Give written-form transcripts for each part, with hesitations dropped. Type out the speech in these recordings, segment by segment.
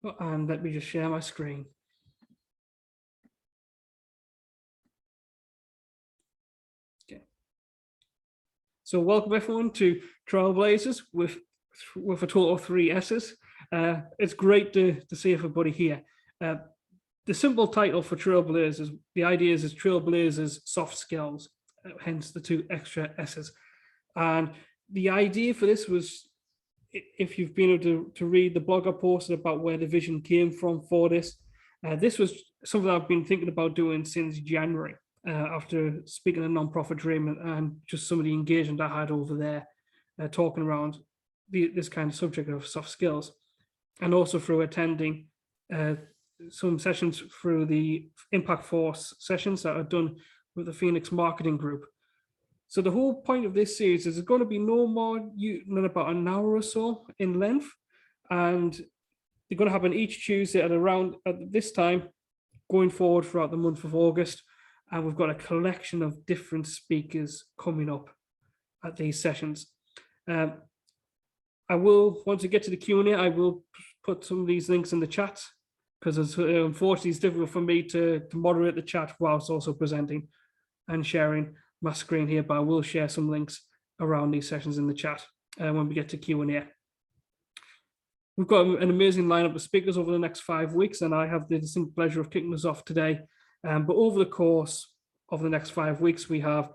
And let me just share my screen. Okay. So welcome everyone to Trailblazers with a total of 3 S's. It's great to see everybody here. The simple title for Trailblazers, the idea is Trailblazers soft skills, hence the 2 extra S's. And the idea for this was, if you've been able to read the blog I posted about where the vision came from for this, this was something I've been thinking about doing since January, after speaking at Nonprofit Dream and just some of the engagement I had over there, talking around this kind of subject of soft skills, and also through attending some sessions through the Impact Force sessions that are done with the Phoenix Marketing Group. So the whole point of this series is it's going to be no more than about an hour or so in length, and they're going to happen each Tuesday at this time, going forward throughout the month of August. And we've got a collection of different speakers coming up at these sessions. I will, once we get to the Q&A, I will put some of these links in the chat, because unfortunately it's difficult for me to moderate the chat whilst also presenting and sharing my screen here, but I will share some links around these sessions in the chat when we get to Q&A. We've got an amazing lineup of speakers over the next 5 weeks, and I have the distinct pleasure of kicking us off today. But over the course of the next 5 weeks, we have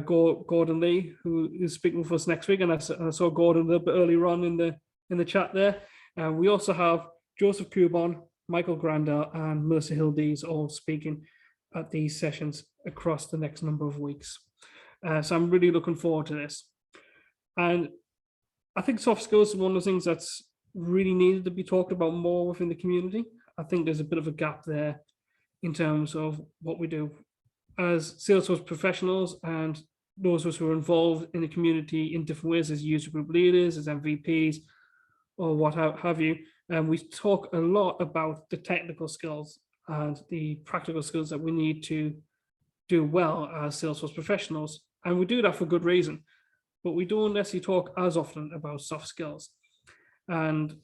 Gordon Lee, who is speaking with us next week, and I saw Gordon a little bit earlier on in the chat there. We also have Joseph Kubon, Michael Grandel, and Melissa Hildees all speaking at these sessions across the next number of weeks. So I'm really looking forward to this. And I think soft skills is one of the things that's really needed to be talked about more within the community. I think there's a bit of a gap there in terms of what we do as Salesforce professionals and those of us who are involved in the community in different ways as user group leaders, as MVPs, or what have you. And we talk a lot about the technical skills and the practical skills that we need to do well as Salesforce professionals. And we do that for good reason, but we don't necessarily talk as often about soft skills. And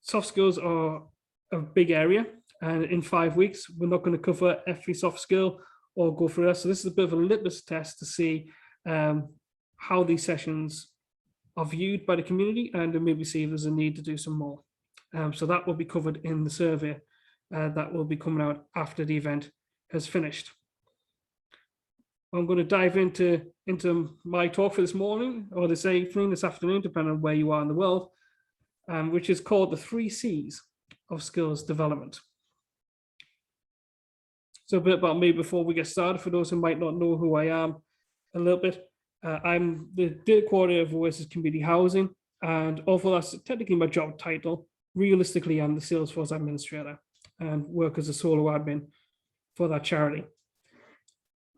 soft skills are a big area. And in 5 weeks, we're not going to cover every soft skill or go through that. So this is a bit of a litmus test to see how these sessions are viewed by the community, and then maybe see if there's a need to do some more. So that will be covered in the survey that will be coming out after the event has finished. I'm going to dive into my talk for this morning, or this evening, this afternoon, depending on where you are in the world, which is called the 3 C's of skills development. So a bit about me before we get started, for those who might not know who I am a little bit. I'm the data coordinator of Oasis Community Housing, and although that's technically my job title, realistically I'm the Salesforce administrator and work as a solo admin for that charity.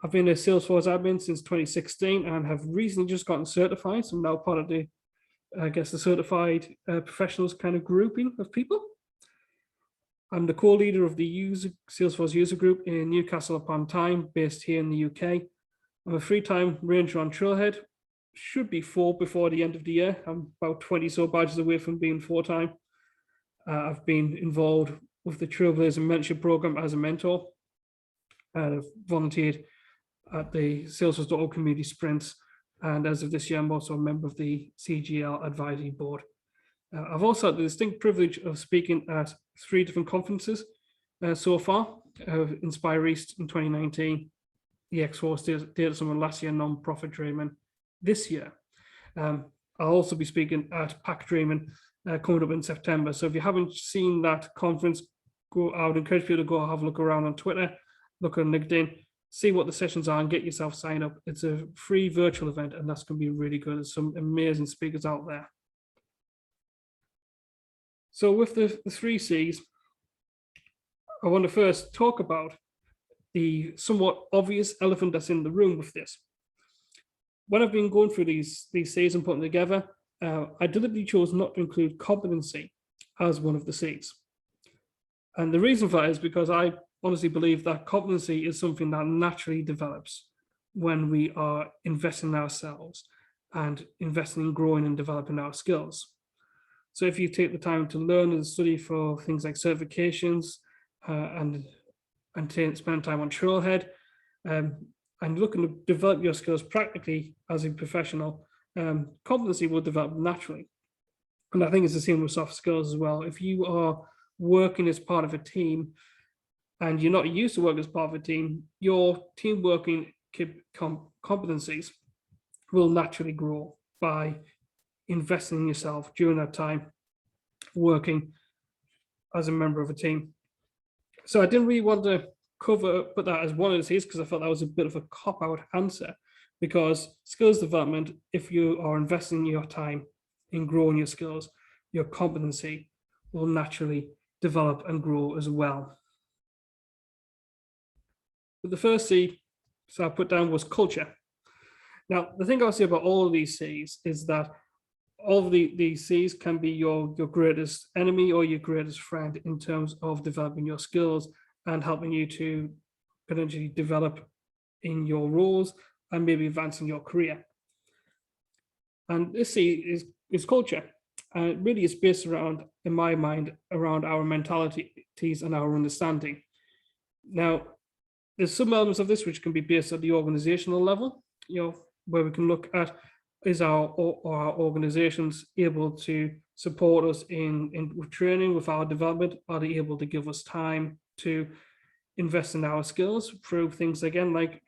I've been a Salesforce admin since 2016 and have recently just gotten certified. So I'm now part of the, the certified professionals kind of grouping of people. I'm the co-leader of the Salesforce user group in Newcastle upon Tyne, based here in the UK. I'm a 3-time Ranger on Trailhead, should be 4 before the end of the year. I'm about 20 so badges away from being 4-time. I've been involved with the Trailblazer Mentorship Program as a mentor. I've volunteered at the Salesforce.org community sprints, and as of this year, I'm also a member of the CGL advisory board. I've also had the distinct privilege of speaking at 3 different conferences so far: Inspire East in 2019, the X-Force Data Summit last year, Nonprofit Dreaming this year. I'll also be speaking at Pack Dreaming coming up in September. So if you haven't seen that conference, I would encourage people to go have a look around on Twitter, look on LinkedIn, see what the sessions are and get yourself signed up. It's a free virtual event, and that's going to be really good. There's some amazing speakers out there. So with the 3 C's, I want to first talk about the somewhat obvious elephant that's in the room with this. When I've been going through these C's and putting them together, I deliberately chose not to include competency as one of the C's. And the reason for that is because I honestly believe that competency is something that naturally develops when we are investing in ourselves and investing in growing and developing our skills. So if you take the time to learn and study for things like certifications and spend time on Trailhead, and looking to develop your skills practically as a professional, competency will develop naturally. And I think it's the same with soft skills as well. If you are working as part of a team and you're not used to working as part of a team, your team working competencies will naturally grow by investing in yourself during that time working as a member of a team. So I didn't really want to put that as one of the C's because I felt that was a bit of a cop-out answer, because skills development, if you are investing your time in growing your skills, your competency will naturally develop and grow as well. But the first C, so I put down, was culture. Now, the thing I'll say about all of these C's is that all of these C's can be your greatest enemy or your greatest friend in terms of developing your skills and helping you to potentially develop in your roles and maybe advancing your career. And this C is culture. And it really is based around, in my mind, around our mentalities and our understanding. Now, there's some elements of this which can be based at the organizational level, where we can look at, is our organizations able to support us in training with our development? Are they able to give us time to invest in our skills through things, again, like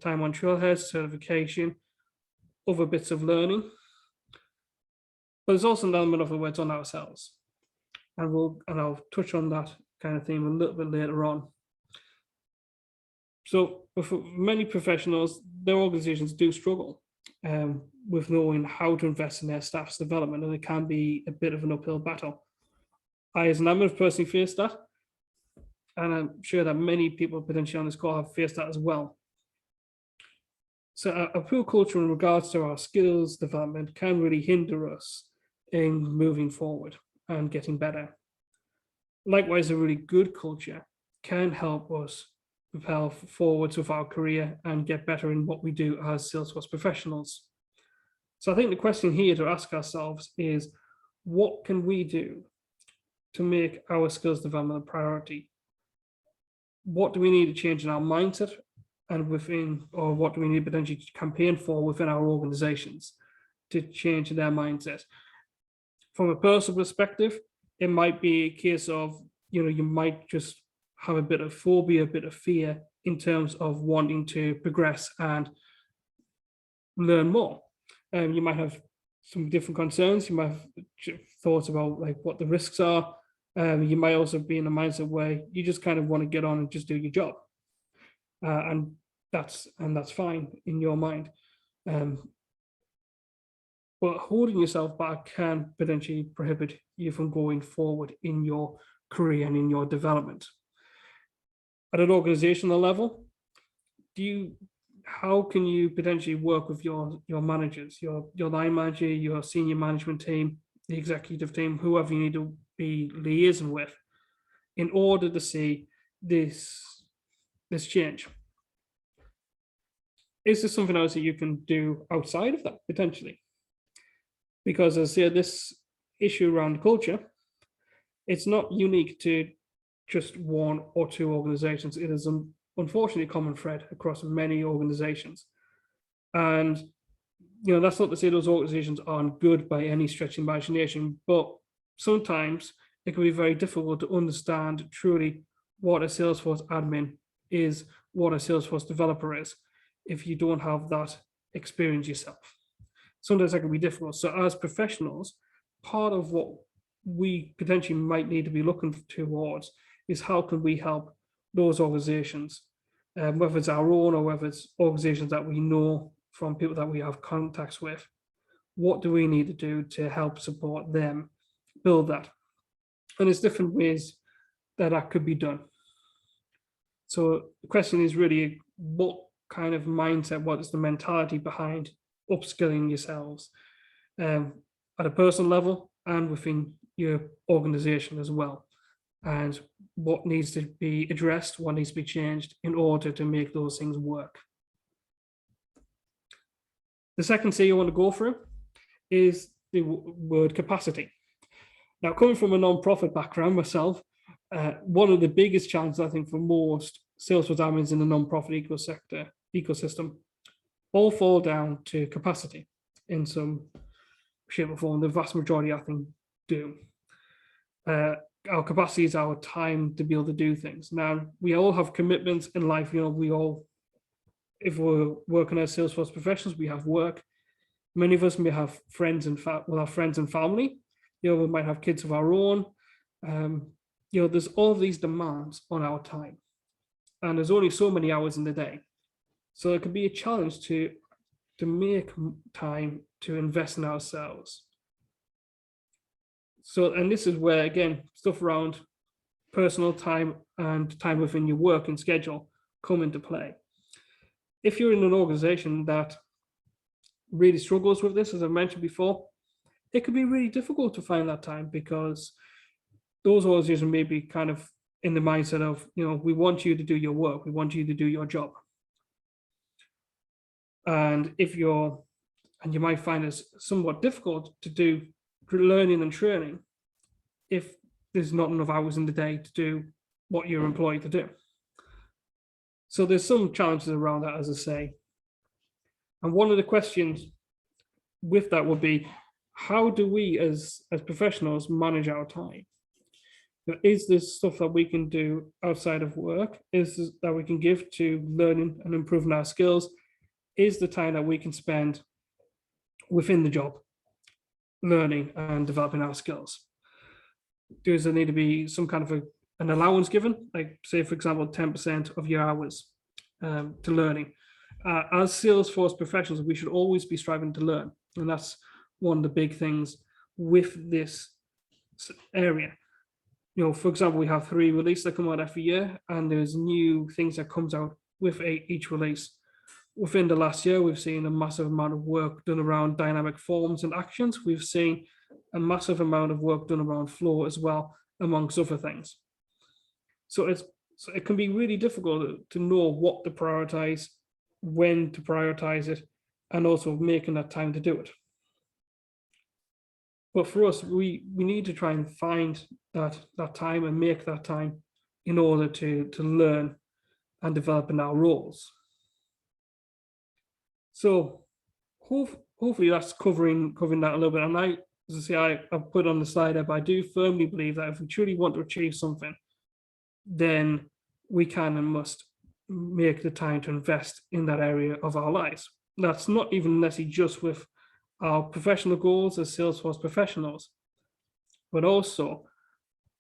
time on Trailhead, certification, other bits of learning? But there's also an element of it where it's on ourselves. And I'll touch on that kind of theme a little bit later on. So for many professionals, their organizations do struggle with knowing how to invest in their staff's development, and it can be a bit of an uphill battle. I, as an admin, have personally faced that, and I'm sure that many people potentially on this call have faced that as well. So a poor culture in regards to our skills development can really hinder us in moving forward and getting better. Likewise, a really good culture can help us propel forwards with our career and get better in what we do as Salesforce professionals. So I think the question here to ask ourselves is, what can we do to make our skills development a priority? What do we need to change in our mindset and what do we need to potentially campaign for within our organizations to change their mindset? From a personal perspective, it might be a case of, you might just have a bit of phobia, a bit of fear in terms of wanting to progress and learn more. You might have some different concerns. You might have thoughts about like what the risks are. You might also be in a mindset where you just kind of want to get on and just do your job, and that's fine in your mind. But holding yourself back can potentially prohibit you from going forward in your career and in your development. At an organizational level, how can you potentially work with your managers, your line manager, your senior management team, the executive team, whoever you need to be liaising with, in order to see this change? Is there something else that you can do outside of that potentially? Because as I said, this issue around culture, it's not unique to just one or two organizations. It is unfortunately a common thread across many organizations. And that's not to say those organizations aren't good by any stretch of imagination, but sometimes it can be very difficult to understand truly what a Salesforce admin is, what a Salesforce developer is, if you don't have that experience yourself. Sometimes that can be difficult. So as professionals, part of what we potentially might need to be looking towards is how can we help those organizations, whether it's our own or whether it's organizations that we know from people that we have contacts with. What do we need to do to help support them build that? And there's different ways that could be done. So the question is really, what kind of mindset, what is the mentality behind upskilling yourselves at a personal level and within your organization as well? And what needs to be addressed, what needs to be changed in order to make those things work? The second C you want to go through is the word capacity. Now, coming from a non-profit background myself, one of the biggest challenges I think for most Salesforce admins in the non-profit ecosystem all fall down to capacity in some shape or form. The vast majority, I think, do. Our capacity is our time to be able to do things. Now, we all have commitments in life. We all, if we're working as Salesforce professionals, we have work. Many of us may have friends and will have friends and family. We might have kids of our own. There's all these demands on our time, and there's only so many hours in the day. So it can be a challenge to make time to invest in ourselves. So, and this is where, again, stuff around personal time and time within your work and schedule come into play. If you're in an organization that really struggles with this, as I mentioned before, it can be really difficult to find that time, because those organizations may be kind of in the mindset of, we want you to do your work, we want you to do your job. And you might find it somewhat difficult to do learning and training if there's not enough hours in the day to do what you're employed to do. So there's some challenges around that, as I say. And one of the questions with that would be, how do we as professionals manage our time? Is this stuff that we can do outside of work? Is this that we can give to learning and improving our skills? Is the time that we can spend within the job learning and developing our skills? Does there need to be some kind of an allowance given, like, say, for example, 10% of your hours to learning? As Salesforce professionals, we should always be striving to learn, and that's one of the big things with this area. For example, we have 3 releases that come out every year, and there's new things that comes out with each release. Within the last year, we've seen a massive amount of work done around dynamic forms and actions. We've seen a massive amount of work done around flow as well, amongst other things. So it can be really difficult to know what to prioritize, when to prioritize it, and also making that time to do it. But for us, we need to try and find that time and make that time in order to learn and develop in our roles. So hopefully that's covering that a little bit. And as I say, I've put on the slide there, but I do firmly believe that if we truly want to achieve something, then we can and must make the time to invest in that area of our lives. That's not even necessarily just with our professional goals as Salesforce professionals, but also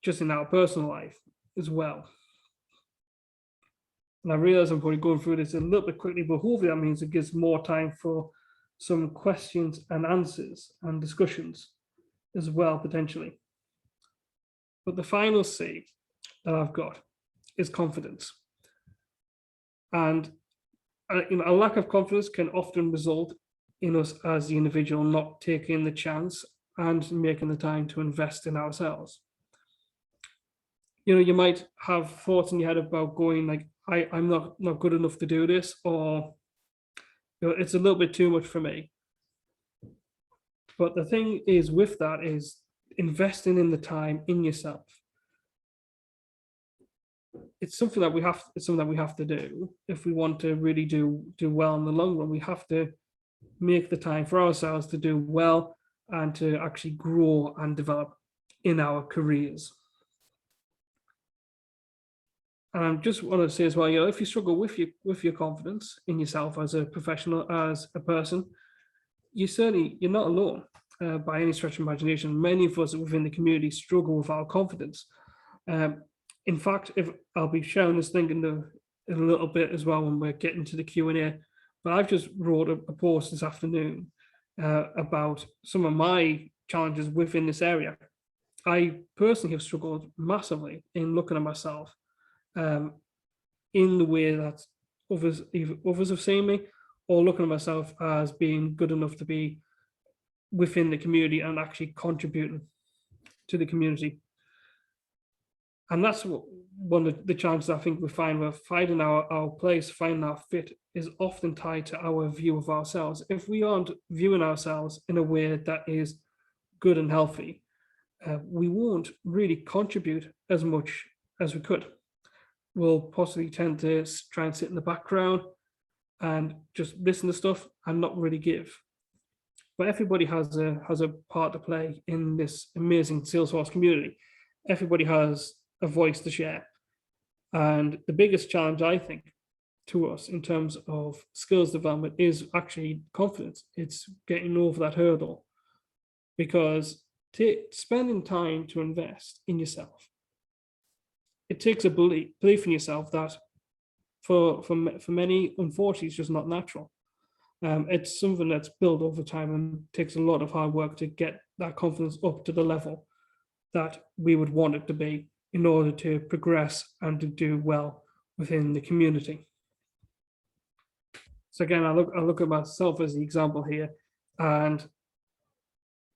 just in our personal life as well. And I realize I'm probably going through this a little bit quickly, but hopefully that means it gives more time for some questions and answers and discussions as well, potentially. But the final C that I've got is confidence. And a lack of confidence can often result in us as the individual not taking the chance and making the time to invest in ourselves. You might have thoughts in your head about going like, I'm not good enough to do this, or it's a little bit too much for me. But the thing is with that is investing in the time in yourself. It's something that we have to do if we want to really do well in the long run. We have to make the time for ourselves to do well and to actually grow and develop in our careers. And I just want to say as well, if you struggle with your confidence in yourself as a professional, as a person, you're not alone by any stretch of imagination. Many of us within the community struggle with our confidence. In fact, if I'll be sharing this thing in a little bit as well when we're getting to the Q&A, but I've just wrote a post this afternoon about some of my challenges within this area. I personally have struggled massively in looking at myself in the way that others have seen me, or looking at myself as being good enough to be within the community and actually contributing to the community. And that's one of the challenges I think we find. We're finding our place, finding our fit is often tied to our view of ourselves. If we aren't viewing ourselves in a way that is good and healthy, we won't really contribute as much as we could. We'll possibly tend to try and sit in the background and just listen to stuff and not really give. But everybody has a part to play in this amazing Salesforce community. Everybody has a voice to share. And the biggest challenge, I think, to us in terms of skills development is actually confidence. It's getting over that hurdle, because spending time to invest in yourself, it takes a belief in yourself that for many, unfortunately, it's just not natural. It's something that's built over time and takes a lot of hard work to get that confidence up to the level that we would want it to be in order to progress and to do well within the community. So again, I look at myself as the example here, and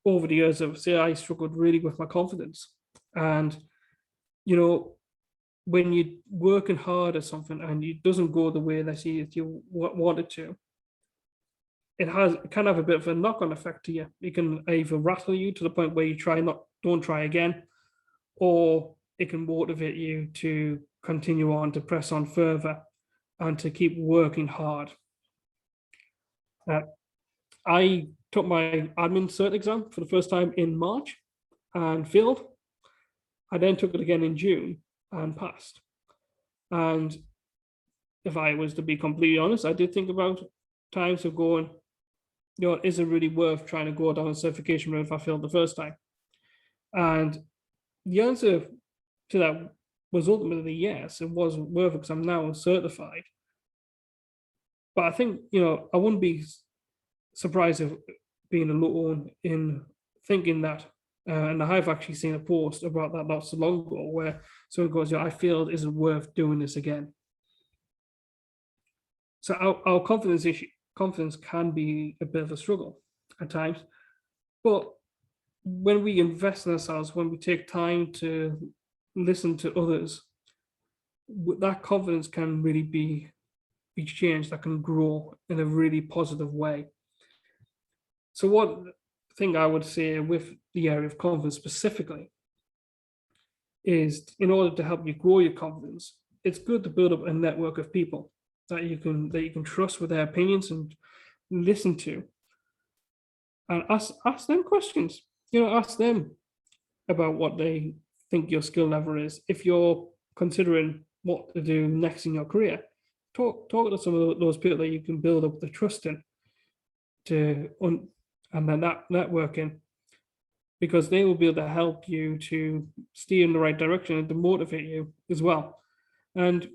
over the years, I struggled really with my confidence. And when you're working hard at something and it doesn't go the way that you want it to, it can have a bit of a knock-on effect to you. It can either rattle you to the point where you don't try again, or it can motivate you to continue on, to press on further, and to keep working hard. I took my admin cert exam for the first time in March and failed. I then took it again in June and passed. And if I was to be completely honest, I did think about times of going, is it really worth trying to go down a certification route if I failed the first time? And the answer to that was ultimately yes, it was worth it because I'm now certified. But I think, I wouldn't be surprised if being alone in thinking that, and I have actually seen a post about that not so long ago where someone goes, I feel is it worth doing this again? So our confidence can be a bit of a struggle at times, but when we invest in ourselves, when we take time to listen to others, that confidence can really be changed, that can grow in a really positive way. So one thing I would say with the area of confidence specifically is, in order to help you grow your confidence, it's good to build up a network of people that you can trust with their opinions and listen to, and ask them questions. Ask them about what they think your skill level is. If you're considering what to do next in your career, talk to some of those people that you can build up the trust in, and then that networking, because they will be able to help you to steer in the right direction and to motivate you as well. And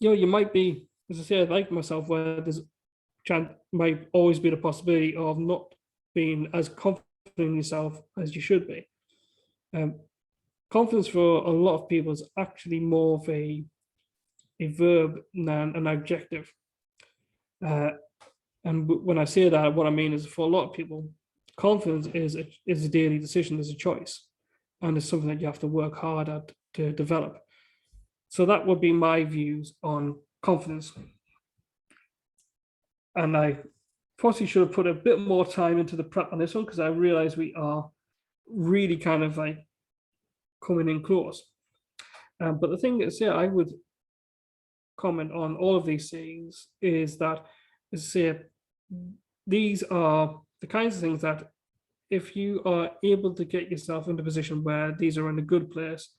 you might be, as I said, like myself, where there's might always be the possibility of not being as confident in yourself as you should be. Confidence for a lot of people is actually more of a verb than an adjective. And when I say that, what I mean is, for a lot of people, confidence is a daily decision, is a choice, and it's something that you have to work hard at to develop. So that would be my views on confidence. And I possibly should have put a bit more time into the prep on this one, because I realize we are really kind of like coming in close. But the thing is, I would comment on all of these things is that, as I say, these are the kinds of things that, if you are able to get yourself in a position where these are in a good place,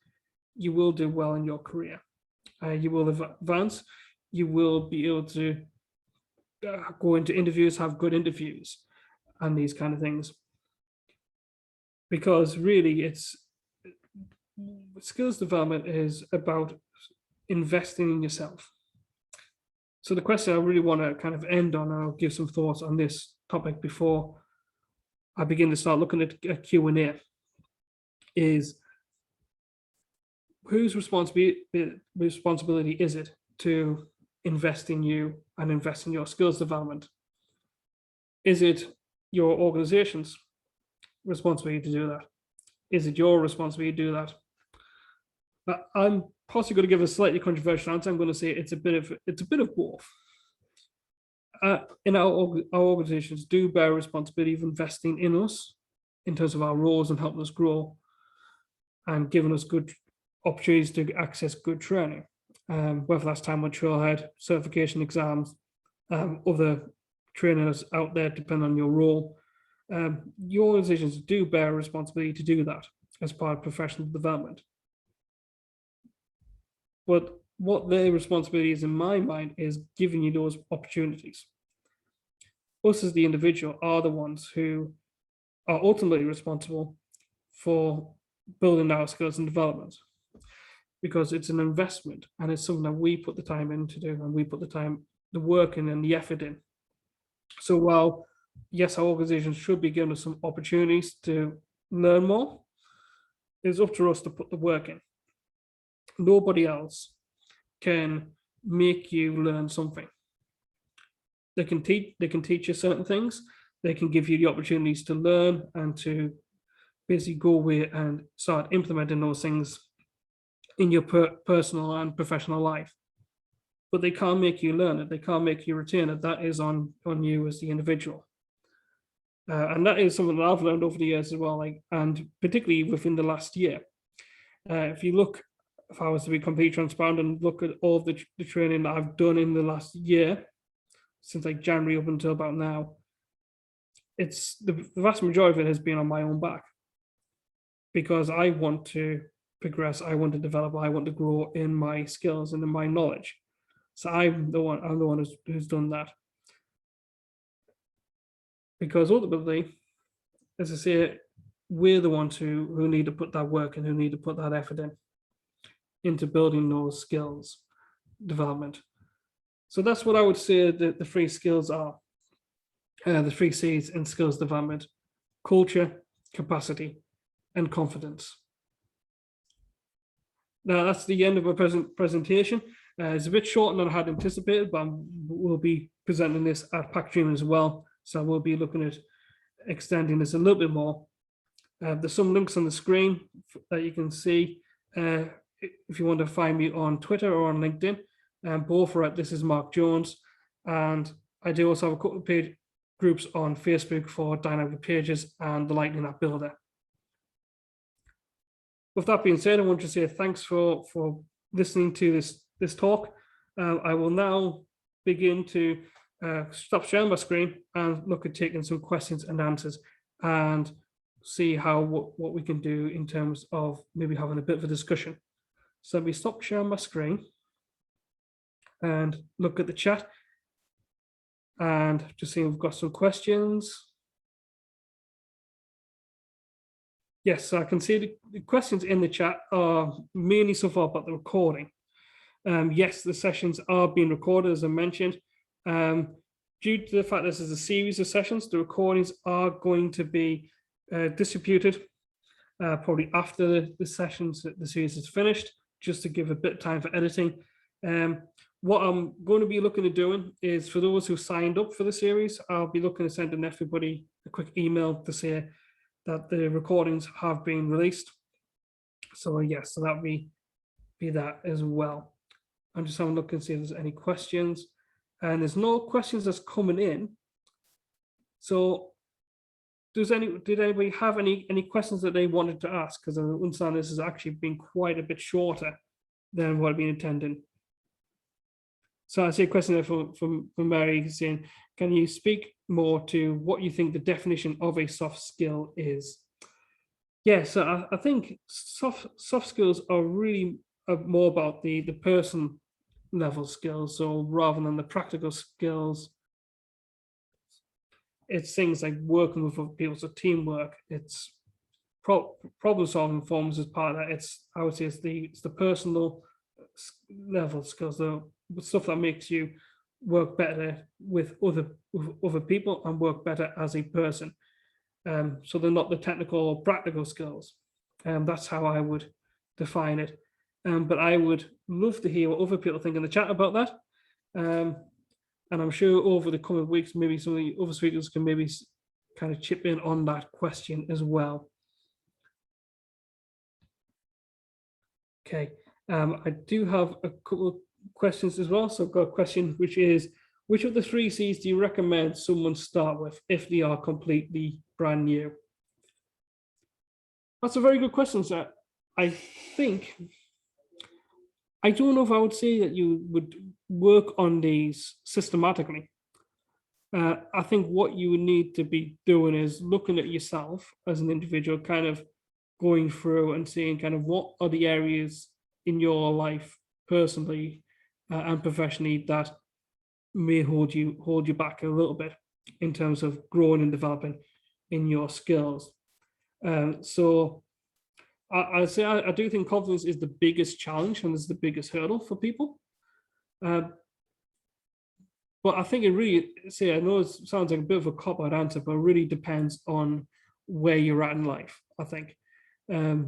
you will do well in your career. You will advance. You will be able to go into interviews, have good interviews, and these kind of things. Because really, skills development is about investing in yourself. So the question I really want to kind of end on, and I'll give some thoughts on this topic before I begin to start looking at a Q&A, is whose responsibility is it to invest in you and invest in your skills development? Is it your organization's responsibility to do that? Is it your responsibility to do that? But I'm possibly going to give a slightly controversial answer. I'm going to say it's a bit of both. In our organizations do bear responsibility of investing in us in terms of our roles and helping us grow. and giving us good opportunities to access good training, whether that's time on trailhead, certification exams, other trainers out there, depending on your role. Your organizations do bear a responsibility to do that as part of professional development. But what their responsibility is, in my mind, is giving you those opportunities. Us as the individual are the ones who are ultimately responsible for building our skills and development, because it's an investment and it's something that we put the time in to do, and we put the time, the work in, and the effort in. So while, yes, our organizations should be giving us some opportunities to learn more, it's up to us to put the work in. Nobody else can make you learn something. They can teach you certain things. They can give you the opportunities to learn and to basically go away and start implementing those things in your personal and professional life. But they can't make you learn it. They can't make you retain it. That is on you as the individual. And that is something that I've learned over the years as well, and particularly within the last year. If you look, if I was to be completely transparent and look at all of the training that I've done in the last year, since like January up until about now, it's the vast majority of it has been on my own back, because I want to progress, I want to develop, I want to grow in my skills and in my knowledge. So I'm the one who's done that. Because ultimately, as I say, we're the ones who need to put that work and who need to put that effort into building those skills development. So that's what I would say that the three skills are, the three C's in skills development: culture, capacity, and confidence. Now that's the end of my presentation. It's a bit shorter than I had anticipated, but we'll be presenting this at PackDream as well. So we'll be looking at extending this a little bit more. There's some links on the screen that you can see if you want to find me on Twitter or on LinkedIn. Both are at This Is Mark Jones. And I do also have a couple of page groups on Facebook for dynamic pages and the Lightning App Builder. With that being said, I want to say thanks for listening to this talk. I will now begin to stop sharing my screen and look at taking some questions and answers and see what we can do in terms of maybe having a bit of a discussion. So let me stop sharing my screen and look at the chat and just see if we've got some questions. Yes, so I can see the questions in the chat are mainly so far about the recording. Yes, the sessions are being recorded, as I mentioned. Due to the fact this is a series of sessions, the recordings are going to be distributed probably after the sessions, the series is finished, just to give a bit of time for editing. What I'm going to be looking at doing is, for those who signed up for the series, I'll be looking at sending everybody a quick email to say that the recordings have been released. So yes, so that'll be that as well. I'm just having a look and see if there's any questions. And there's no questions that's coming in. So did anybody have any questions that they wanted to ask? Because I understand this has actually been quite a bit shorter than what I've been intending. So I see a question there from Mary saying, can you speak more to what you think the definition of a soft skill is? Yeah, so I think soft skills are really more about the person level skills. So rather than the practical skills, it's things like working with other people, so teamwork. It's problem solving forms as part of that. I would say it's the personal level skills, the stuff that makes you work better with other people and work better as a person. So they're not the technical or practical skills. That's how I would define it. But I would love to hear what other people think in the chat about that. And I'm sure over the coming weeks, maybe some of the other speakers can maybe kind of chip in on that question as well. Okay, I do have a couple of questions as well. So I've got a question, which is, which of the three C's do you recommend someone start with if they are completely brand new? That's a very good question, sir. I think, I don't know if I would say that you would work on these systematically. I think what you would need to be doing is looking at yourself as an individual, kind of going through and seeing kind of what are the areas in your life personally and professionally that may hold you back a little bit in terms of growing and developing in your skills. So I say I do think confidence is the biggest challenge and is the biggest hurdle for people. But I think it really, I know it sounds like a bit of a cop-out answer, but it really depends on where you're at in life, I think.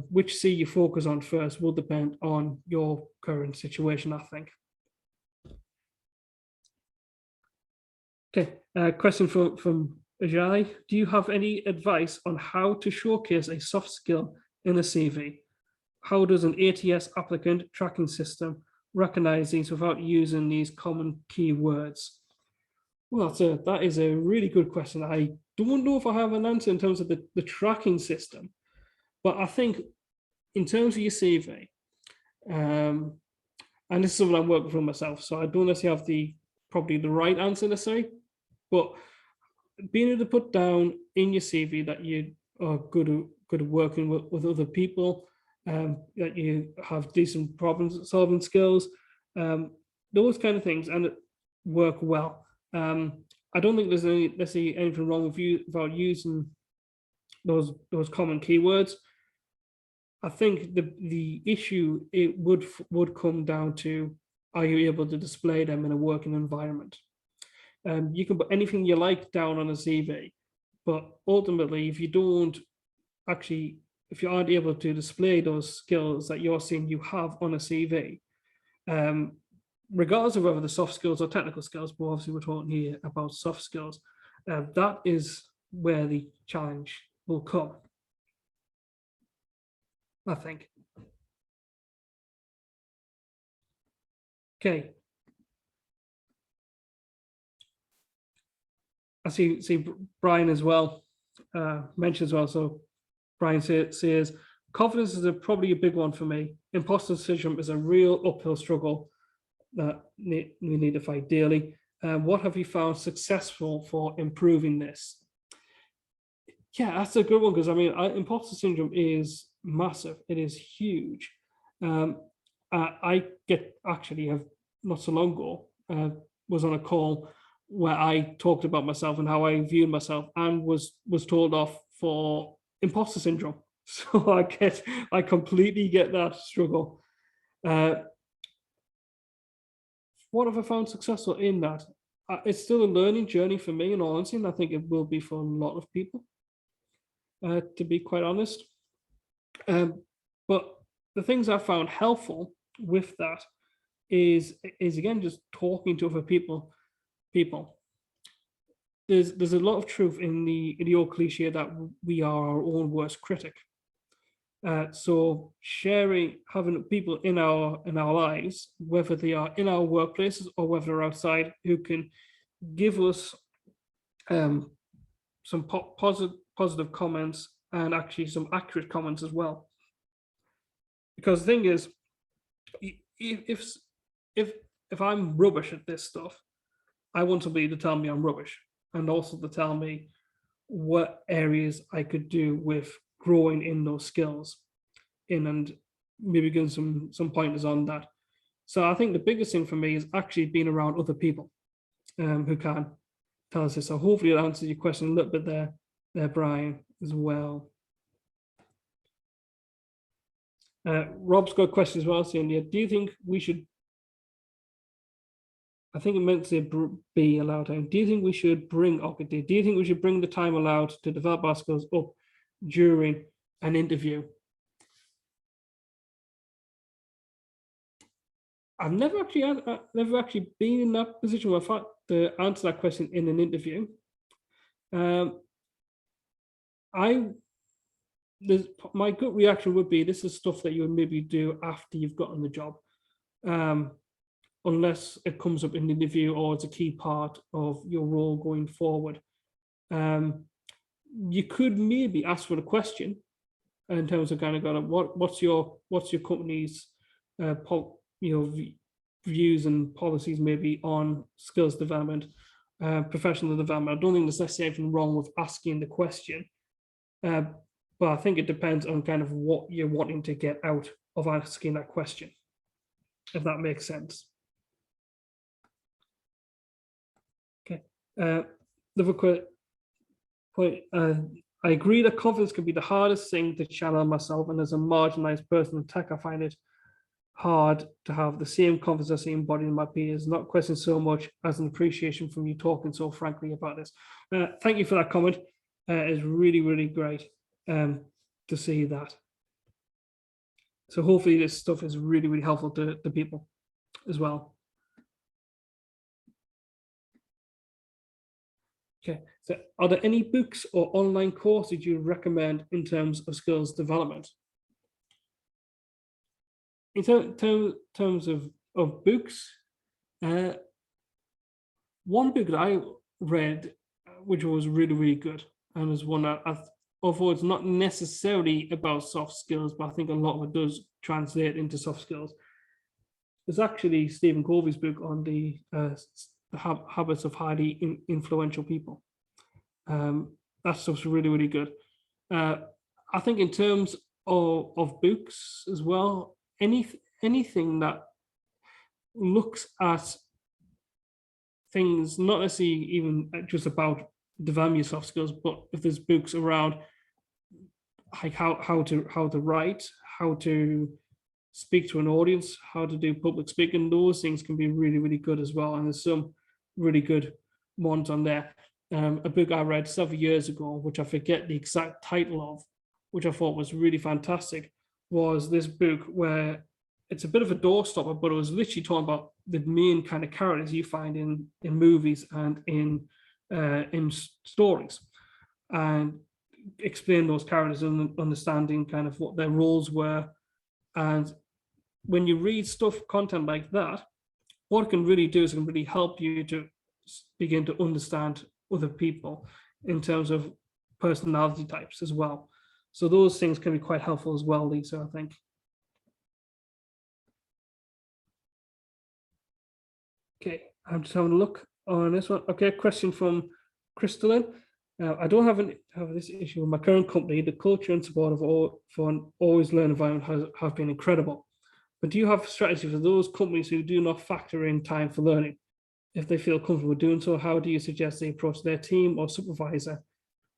Which C you focus on first will depend on your current situation, I think. Okay, question from Ajay. Do you have any advice on how to showcase a soft skill in a CV? How does an ATS applicant tracking system recognize these without using these common keywords? Well, that is a really good question. I don't know if I have an answer in terms of the tracking system, but I think in terms of your CV, and this is something I'm working for myself, so I don't necessarily have probably the right answer necessarily, but being able to put down in your CV that you are good at working with other people, that you have decent problem solving skills, those kind of things, and work well. I don't think there's necessarily anything wrong with you about using those common keywords. I think the issue it would come down to, are you able to display them in a working environment? You can put anything you like down on a CV, but ultimately, if you aren't able to display those skills that you're saying you have on a CV, regardless of whether the soft skills or technical skills, but obviously we're talking here about soft skills, that is where the challenge will come, I think. Okay. I see Brian as well, mentioned as well. So Brian says, confidence is probably a big one for me. Imposter syndrome is a real uphill struggle that we need to fight daily. What have you found successful for improving this? Yeah, that's a good one, because I mean, imposter syndrome is massive. It is huge. I have not so long ago was on a call where I talked about myself and how I viewed myself, and was told off for imposter syndrome. So I completely get that struggle. What have I found successful in that? It's still a learning journey for me, in all honesty, and I think it will be for a lot of people, to be quite honest. But the things I found helpful with that is again just talking to other people. There's a lot of truth in the old cliche that we are our own worst critic. So having people in our lives, whether they are in our workplaces or whether they're outside, who can give us some positive comments, and actually some accurate comments as well. Because the thing is, if I'm rubbish at this stuff, I want somebody to tell me I'm rubbish, and also to tell me what areas I could do with growing in those skills and maybe give some pointers on that. So I think the biggest thing for me is actually being around other people who can tell us this. So hopefully it answers your question a little bit there, Brian, as well. Rob's got a question as well, saying, yeah, do you think we should, I think it meant to say be allowed time. Do you think we should bring the time allowed to develop our skills up during an interview? I've never actually been in that position where I've had to answer that question in an interview. My gut reaction would be, this is stuff that you would maybe do after you've gotten the job, unless it comes up in the interview or it's a key part of your role going forward. You could maybe ask for the question, in terms of kind of what's your company's views and policies maybe on skills development, professional development. I don't think there's necessarily anything wrong with asking the question, but I think it depends on kind of what you're wanting to get out of asking that question, if that makes sense. Okay. Another point. I agree that confidence can be the hardest thing to channel myself, and as a marginalized person in tech, I find it hard to have the same confidence I see embodied in my peers, not question so much as an appreciation from you talking so frankly about this. Thank you for that comment. It's really, really great to see that. So hopefully this stuff is really, really helpful to people as well. Okay, so are there any books or online courses you recommend in terms of skills development? In terms of books, one book that I read, which was really, really good, and was one that although it's not necessarily about soft skills, but I think a lot of it does translate into soft skills. It's actually Stephen Covey's book on the habits of highly influential people. That stuff's really, really good. I think in terms of books as well, anything that looks at things, not necessarily even just about developing your soft skills, but if there's books around like how to write, how to speak to an audience, how to do public speaking, those things can be really, really good as well. And there's some really good ones on there. A book I read several years ago, which I forget the exact title of, which I thought was really fantastic, was this book where it's a bit of a doorstopper, but it was literally talking about the main kind of characters you find in movies and in stories, and explain those characters and understanding kind of what their roles were. And when you read content like that, what it can really do is it can really help you to begin to understand other people in terms of personality types as well. So those things can be quite helpful as well, Lisa, I think. Okay, I'm just having a look on this one. Okay, question from Crystalline. I don't have this issue with my current company. The culture and support for an always learn environment have been incredible. But do you have a strategy for those companies who do not factor in time for learning? If they feel comfortable doing so, how do you suggest they approach their team or supervisor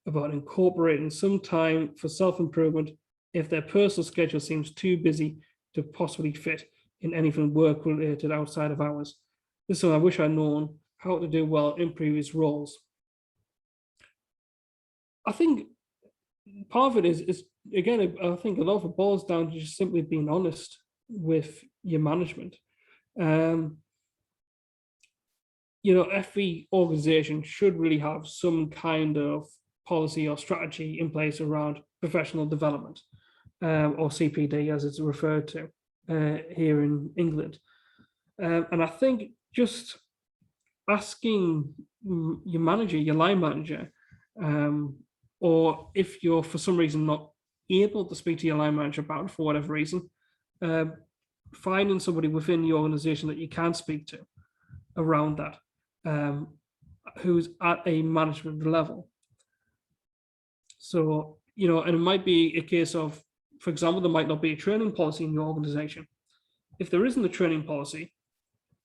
about incorporating some time for self-improvement if their personal schedule seems too busy to possibly fit in anything work-related outside of hours? This is something I wish I'd known how to do well in previous roles. I think part of it is again, I think a lot of it boils down to just simply being honest with your management. Every organization should really have some kind of policy or strategy in place around professional development, or CPD as it's referred to here in England. And I think just asking your manager, your line manager, or if you're for some reason not able to speak to your line manager about it for whatever reason, finding somebody within the organization that you can speak to around that, who's at a management level. So, and it might be a case of, for example, there might not be a training policy in your organization. If there isn't a training policy,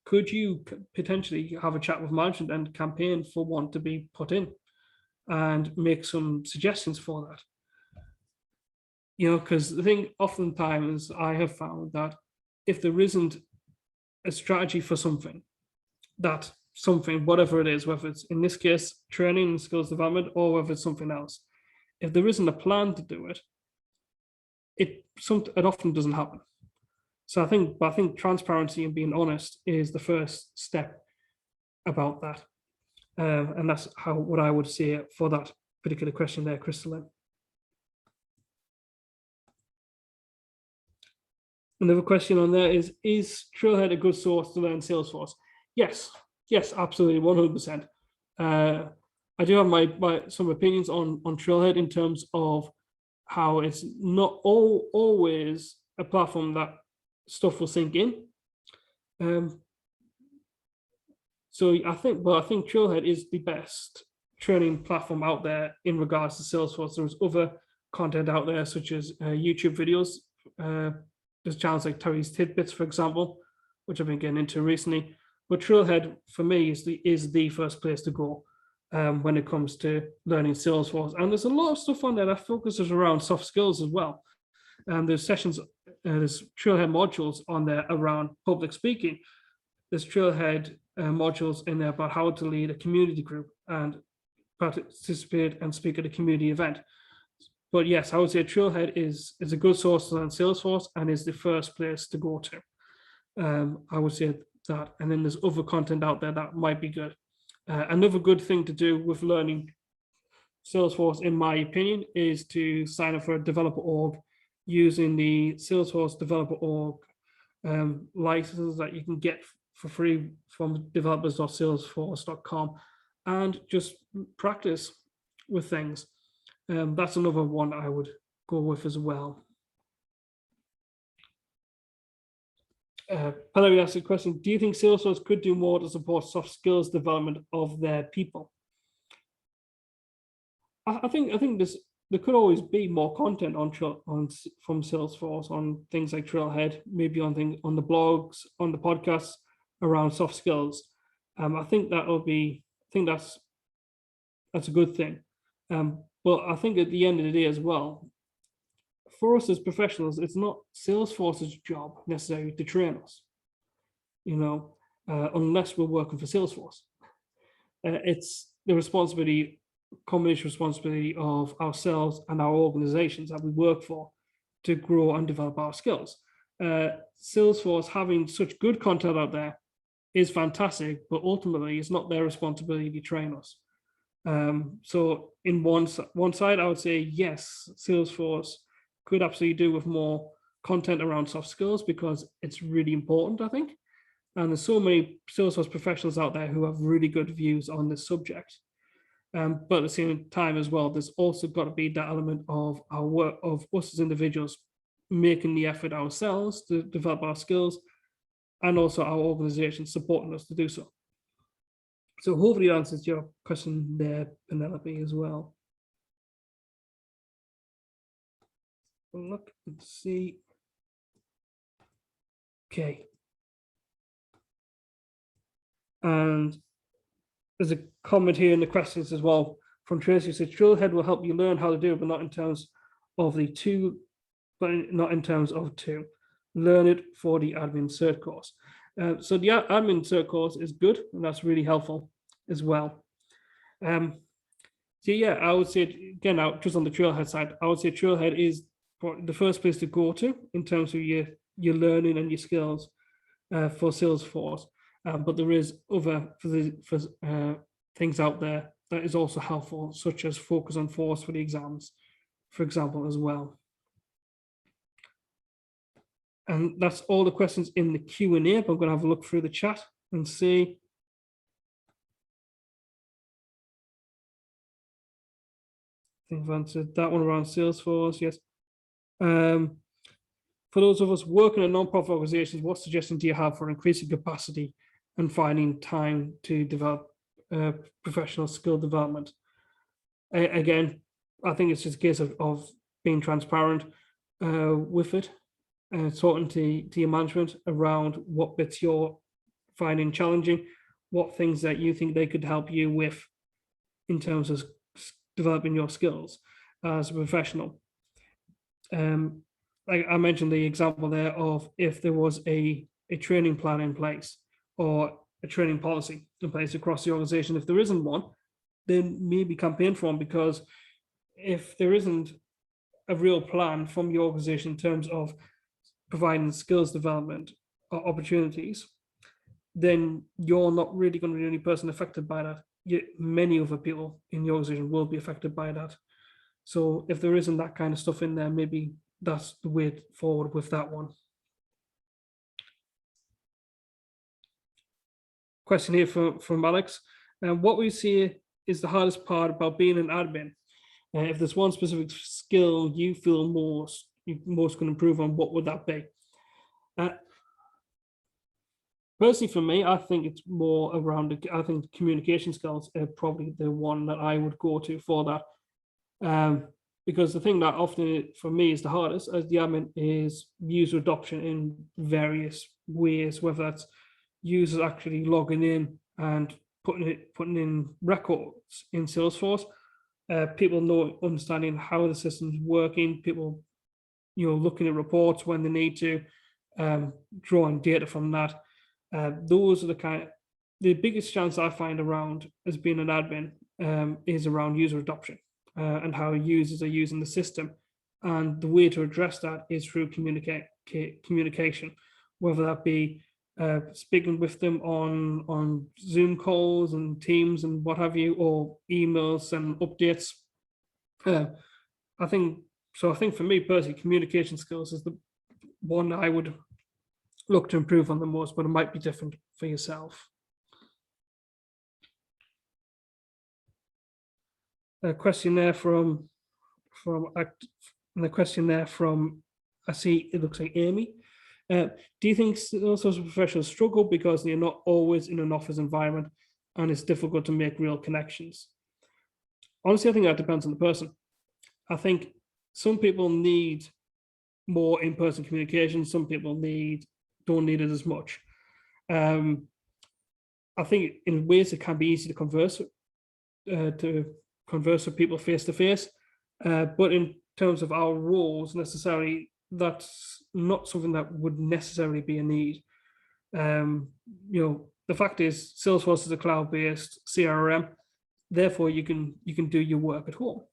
could you potentially have a chat with management and campaign for one to be put in and make some suggestions for that? Because the thing oftentimes I have found that if there isn't a strategy for something, whatever it is, whether it's in this case training and skills development or whether it's something else, if there isn't a plan to do it, it often doesn't happen. So I think transparency and being honest is the first step about that. And that's what I would say for that particular question there, Crystalline. Another question on there is Trailhead a good source to learn Salesforce? Yes, absolutely, 100%. I do have my some opinions on Trailhead in terms of how it's not always a platform that stuff will sink in. So I think Trailhead is the best training platform out there in regards to Salesforce. There's other content out there, such as YouTube videos. There's channels like Terry's Tidbits, for example, which I've been getting into recently. But Trailhead, for me, is the first place to go when it comes to learning Salesforce. And there's a lot of stuff on there that focuses around soft skills as well. There's sessions, there's Trailhead modules on there around public speaking. There's Trailhead modules in there about how to lead a community group and participate and speak at a community event. But yes, I would say Trailhead is a good source to learn Salesforce and is the first place to go to. I would say that. And then there's other content out there that might be good. Another good thing to do with learning Salesforce, in my opinion, is to sign up for a developer org using the Salesforce developer org license that you can get for free from developers.salesforce.com, and just practice with things. That's another one I would go with as well. Pellery asked a question: do you think Salesforce could do more to support soft skills development of their people? I think there could always be more content from Salesforce on things like Trailhead, maybe on the blogs, on the podcasts around soft skills. I think that's a good thing. But I think at the end of the day as well, for us as professionals, it's not Salesforce's job necessarily to train us, unless we're working for Salesforce. It's the combination responsibility of ourselves and our organizations that we work for to grow and develop our skills. Salesforce having such good content out there is fantastic, but ultimately it's not their responsibility to train us. So in one side, I would say, yes, Salesforce could absolutely do with more content around soft skills because it's really important, I think. And there's so many Salesforce professionals out there who have really good views on this subject. But at the same time as well, there's also got to be that element of our work, of us as individuals making the effort ourselves to develop our skills, and also our organization supporting us to do so. So hopefully that answers your question there, Penelope, as well. Look and see. Okay. And there's a comment here in the questions as well from Tracy, who said Trailhead will help you learn how to do it, but not in terms of two. Learn it for the admin cert course. So the admin cert course is good, and that's really helpful as well. So yeah, I would say, again, just on the Trailhead side, I would say Trailhead is the first place to go to in terms of your learning and your skills for Salesforce. But there is other things out there that is also helpful, such as Focus on Force for the exams, for example, as well. And that's all the questions in the Q&A, but I'm going to have a look through the chat and see. I think I've answered that one around Salesforce, yes. For those of us working in non-profit organizations, what suggestions do you have for increasing capacity and finding time to develop professional skill development? Again, I think it's just a case of being transparent with it. Talking to your management around what bits you're finding challenging, what things that you think they could help you with in terms of developing your skills as a professional. Like I mentioned the example there of if there was a training plan in place or a training policy in place across the organization. If there isn't one, then maybe campaign for one, because if there isn't a real plan from your organization in terms of providing skills development opportunities, then you're not really going to be the only person affected by that. Many other people in your organization will be affected by that. So if there isn't that kind of stuff in there, maybe that's the way forward with that one. Question here from Alex. What we see is the hardest part about being an admin. If there's one specific skill you feel you most can improve on, what would that be? Personally, for me, I think it's more around. I think communication skills are probably the one that I would go to for that. Because the thing that often for me is the hardest as the admin is user adoption in various ways, whether that's users actually logging in and putting in records in Salesforce, people understanding how the system's working, people looking at reports when they need to, drawing data from that. Those are the biggest chance I find around as being an admin is around user adoption and how users are using the system. And the way to address that is through communication, whether that be speaking with them on Zoom calls and Teams and what have you, or emails and updates. I think for me personally, communication skills is the one I would look to improve on the most, but it might be different for yourself. A question there from I see it looks like Amy. Do you think those sorts of professionals struggle because they're not always in an office environment and it's difficult to make real connections? Honestly, I think that depends on the person. I think some people need more in-person communication. Some people don't need it as much. I think in ways it can be easy to converse with people face to face, but in terms of our roles, necessarily that's not something that would necessarily be a need. The fact is, Salesforce is a cloud-based CRM. Therefore, you can do your work at home.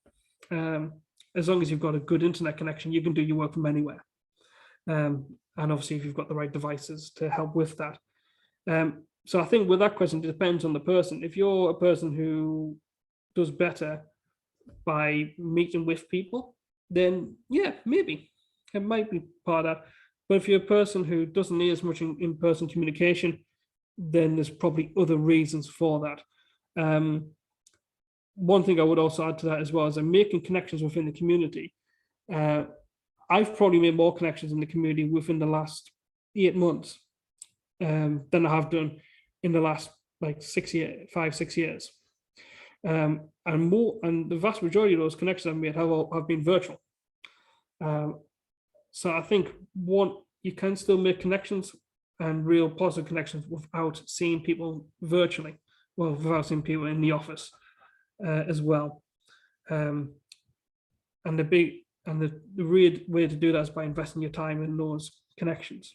As long as you've got a good internet connection, you can do your work from anywhere. And obviously, if you've got the right devices to help with that. So I think with that question, it depends on the person. If you're a person who does better by meeting with people, then yeah, maybe it might be part of that. But if you're a person who doesn't need as much in-person communication, then there's probably other reasons for that. One thing I would also add to that as well is making connections within the community. I've probably made more connections in the community within the last 8 months than I have done in the last 5-6 years. And the vast majority of those connections I've made have been virtual. So I think you can still make connections and real positive connections without seeing people virtually, without seeing people in the office as well. And the real way to do that is by investing your time in those connections.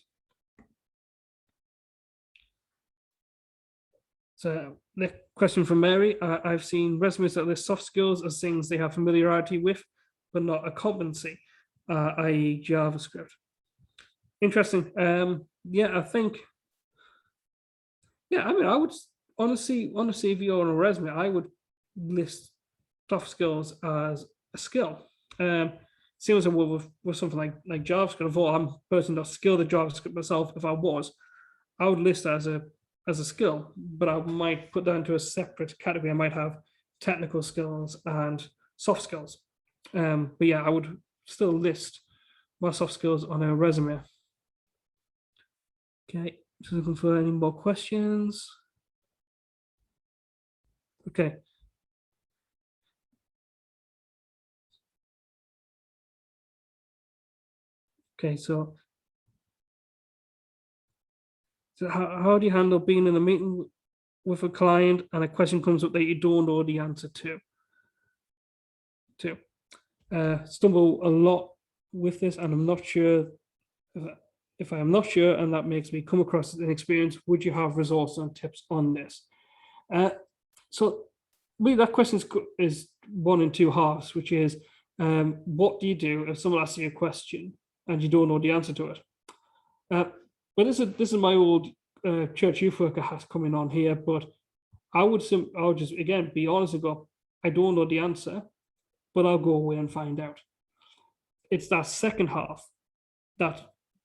So the question from Mary, I've seen resumes that list soft skills as things they have familiarity with, but not a competency, i.e. JavaScript. Interesting. I think, I mean, I would honestly, on a CV or on a resume, I would list soft skills as a skill. Same as I would with something like JavaScript. Although I'm personally not skilled at JavaScript myself, if I was, I would list that as a skill, but I might put that into a separate category. I might have technical skills and soft skills. But yeah, I would still list my soft skills on a resume. Okay, just looking for any more questions. Okay. Okay, so how do you handle being in a meeting with a client and a question comes up that you don't know the answer to? Stumble a lot with this, and I'm not sure if I am not sure, and that makes me come across as inexperienced. Would you have resources and tips on this? So really, that question is one in two halves, which is what do you do if someone asks you a question and you don't know the answer to it? But this is my old church youth worker hat coming on here, but I would just again be honest and go, I don't know the answer, but I'll go away and find out. It's that second half that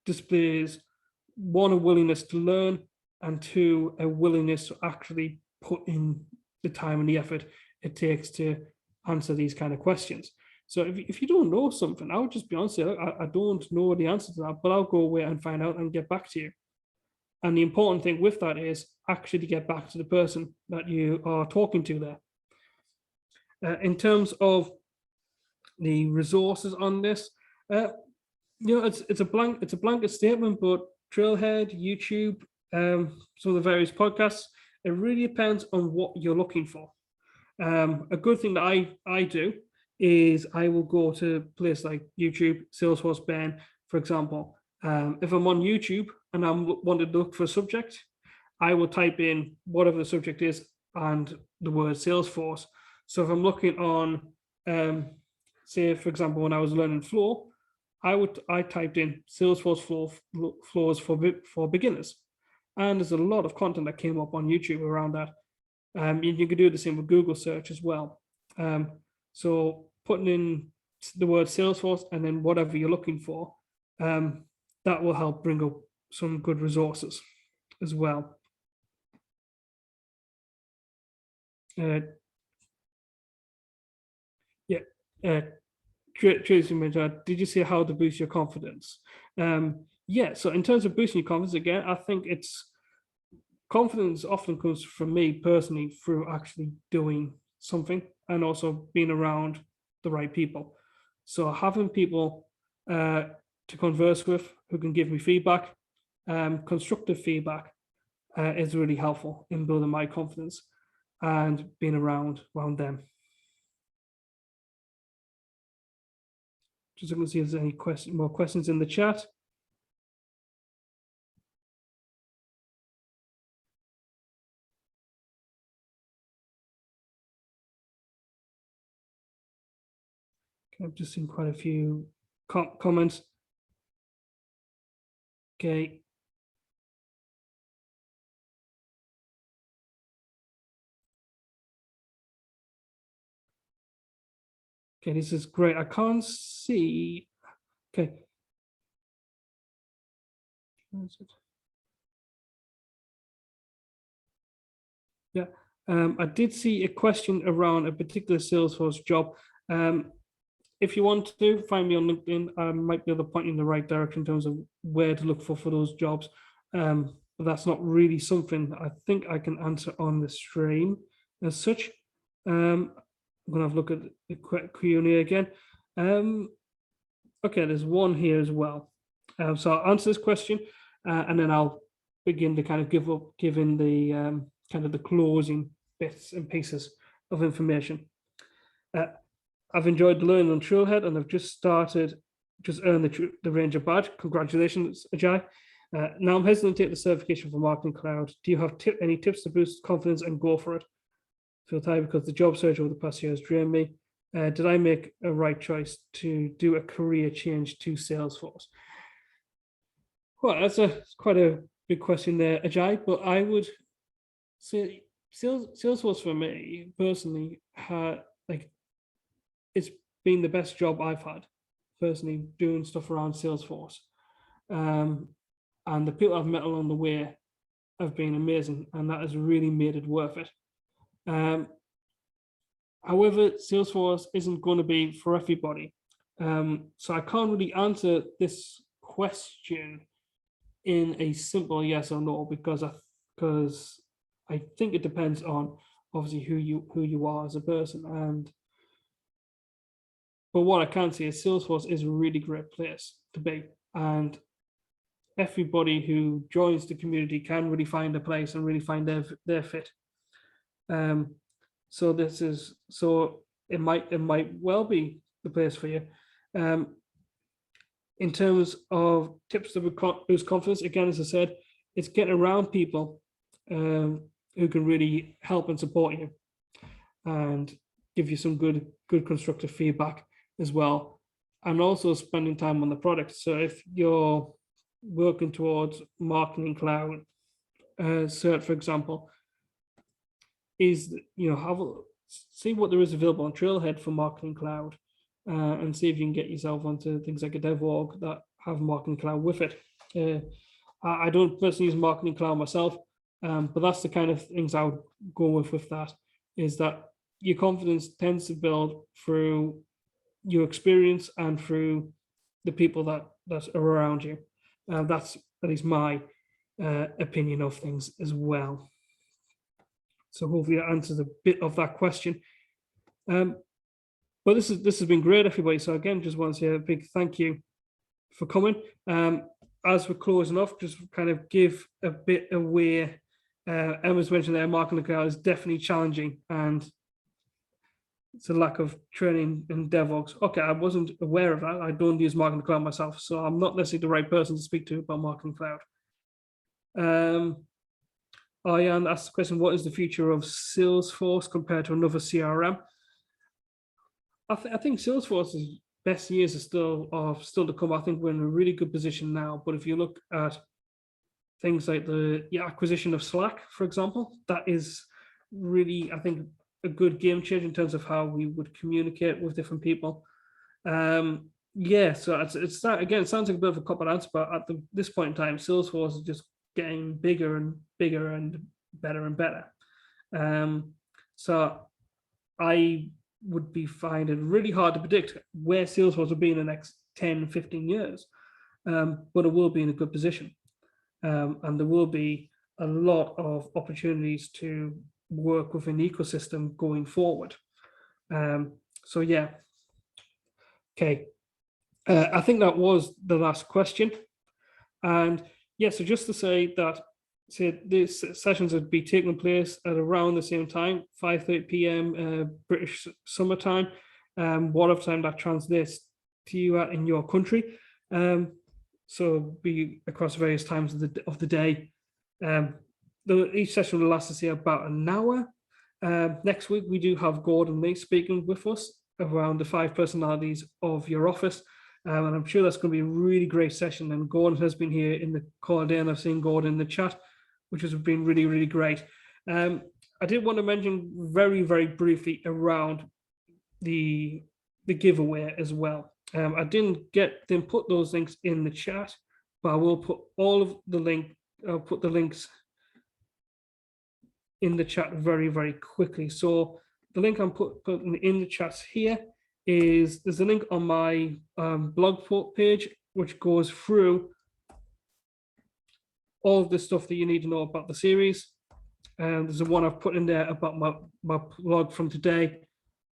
displays one, a willingness to learn, and two, a willingness to actually put in the time and the effort it takes to answer these kind of questions. So if you don't know something, I would just be honest, I don't know the answer to that, but I'll go away and find out and get back to you. And the important thing with that is actually get back to the person that you are talking to there. In terms of the resources on this, it's a blanket statement, but Trailhead, YouTube, some of the various podcasts, it really depends on what you're looking for. A good thing that I do is I will go to places like YouTube, Salesforce, Ben, for example. If I'm on YouTube and I'm wanting to look for a subject, I will type in whatever the subject is and the word Salesforce. So if I'm looking on, say, for example, when I was learning Flow, I typed in Salesforce flows for beginners, and there's a lot of content that came up on YouTube around that. You can do the same with Google search as well. So putting in the word Salesforce and then whatever you're looking for, that will help bring up some good resources as well. Tracy, did you see how to boost your confidence? Yeah, so in terms of boosting your confidence, again, I think confidence often comes from me personally through actually doing something and also being around the right people. So having people to converse with who can give me feedback, constructive feedback, is really helpful in building my confidence and being around them. Just looking to see if there's any more questions in the chat. Okay, I've just seen quite a few comments. Okay. Okay, this is great. I can't see. Okay. Where is it? Yeah. I did see a question around a particular Salesforce job. If you want to find me on LinkedIn, I might be able to point you in the right direction in terms of where to look for those jobs. But that's not really something I think I can answer on the stream as such. I'm gonna have a look at the Q&A again. Okay, there's one here as well. So I'll answer this question, and then I'll begin to kind of give in the kind of the closing bits and pieces of information. I've enjoyed learning on Trailhead, and I've just earned the Ranger badge. Congratulations, Ajay. Now I'm hesitant to take the certification for Marketing Cloud. Do you have any tips to boost confidence and go for it? I feel tired because the job search over the past year has drained me. Did I make a right choice to do a career change to Salesforce? Well, that's quite a big question there, Ajay, but I would say Salesforce for me personally it's been the best job I've had personally doing stuff around Salesforce. And the people I've met along the way have been amazing, and that has really made it worth it. However, Salesforce isn't going to be for everybody. So I can't really answer this question in a simple yes or no, because I think it depends on obviously who you are as a person. But what I can say is Salesforce is a really great place to be, and everybody who joins the community can really find a place and really find their fit. So it might well be the place for you. In terms of tips that would boost confidence, again, as I said, it's getting around people who can really help and support you and give you some good constructive feedback as well, and also spending time on the product. So if you're working towards Marketing Cloud cert, for example, see what there is available on Trailhead for Marketing Cloud, and see if you can get yourself onto things like a DevOrg that have Marketing Cloud with it. I don't personally use Marketing Cloud myself, but that's the kind of things I would go with that, is that your confidence tends to build through your experience and through the people that are around you. That's at least my opinion of things as well. So hopefully that answers a bit of that question. But this has been great, everybody. So again, just want to say a big thank you for coming. As we're closing off, just kind of give a bit away. Emma's mentioned there, marketing the cloud is definitely challenging, and it's a lack of training in DevOps. Okay, I wasn't aware of that. I don't use marketing cloud myself, so I'm not necessarily the right person to speak to about marketing cloud. Ian asked the question, what is the future of Salesforce compared to another CRM? I think Salesforce's best years are still to come. I think we're in a really good position now. But if you look at things like the acquisition of Slack, for example, that is really, I think, a good game changer in terms of how we would communicate with different people. Yeah, so it's that again. It sounds like a bit of a cop-out answer, but at this point in time, Salesforce is just getting bigger and bigger and better and better. So I would be finding it really hard to predict where Salesforce will be in the next 10, 15 years, but it will be in a good position. And there will be a lot of opportunities to work with an ecosystem going forward. So yeah, okay. I think that was the last question. And yeah, so just to say that these sessions would be taking place at around the same time, 5:30 p.m. British summertime, whatever time that translates to you in your country. So be across various times of the day. Each session will last us about an hour. Next week, we do have Gordon Lee speaking with us around the 5 personalities of your office. And I'm sure that's going to be a really great session. And Gordon has been here in the call today, and I've seen Gordon in the chat, which has been really, really great. I did want to mention very, very briefly around the giveaway as well. I didn't put those links in the chat, but I will put I'll put the links in the chat very, very quickly. So the link I'm putting in the chat here there's a link on my blog page, which goes through all of the stuff that you need to know about the series. There's a one I've put in there about my blog from today,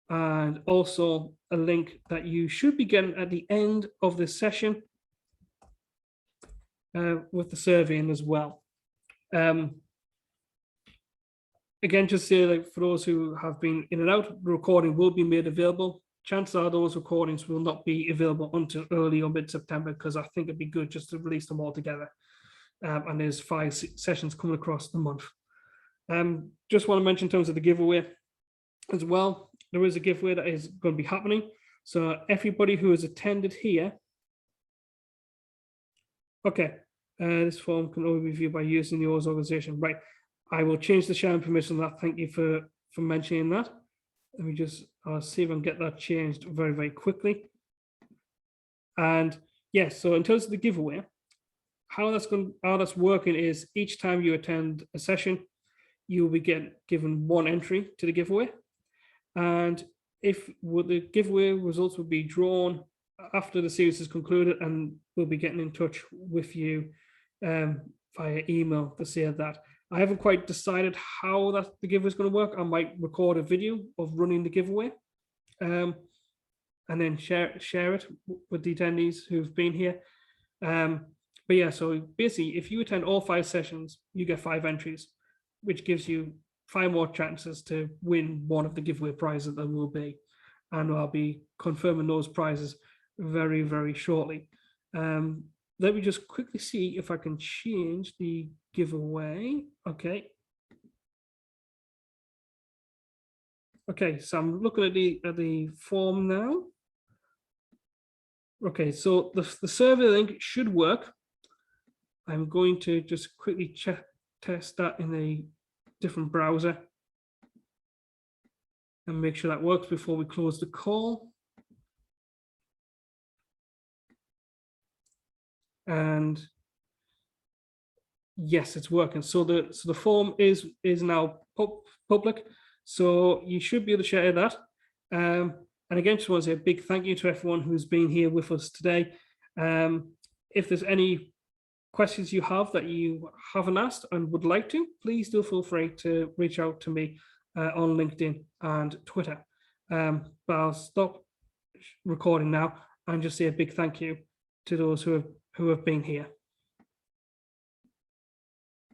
and also a link that you should be getting at the end of this session with the survey in as well. Again, just say, like, for those who have been in and out, the recording will be made available. Chances are those recordings will not be available until early or mid-September, because I think it'd be good just to release them all together. And there's 5 sessions coming across the month. Just want to mention in terms of the giveaway as well, there is a giveaway that is going to be happening. So everybody who has attended here, okay, this form can only be viewed by using yours organization. Right, I will change the sharing permission. That. Thank you for mentioning that. Let me just see if I can get that changed very, very quickly. And yes, so in terms of the giveaway, how that's working is each time you attend a session, you will be given 1 entry to the giveaway. And the giveaway results will be drawn after the series is concluded, and we'll be getting in touch with you via email to say that. I haven't quite decided how the giveaway is going to work. I might record a video of running the giveaway and then share it with the attendees who've been here. But yeah, so basically, if you attend all 5 sessions, you get 5 entries, which gives you 5 more chances to win one of the giveaway prizes that will be. And I'll be confirming those prizes very, very shortly. Let me just quickly see if I can change the giveaway. Okay. Okay, so I'm looking at the form now. Okay, so the survey link should work. I'm going to just quickly test that in a different browser and make sure that works before we close the call. And yes, it's working. So the form is now public. So you should be able to share that. And again, just want to say a big thank you to everyone who's been here with us today. If there's any questions you have that you haven't asked and would like to, please do feel free to reach out to me on LinkedIn and Twitter. But I'll stop recording now and just say a big thank you to those who have been here.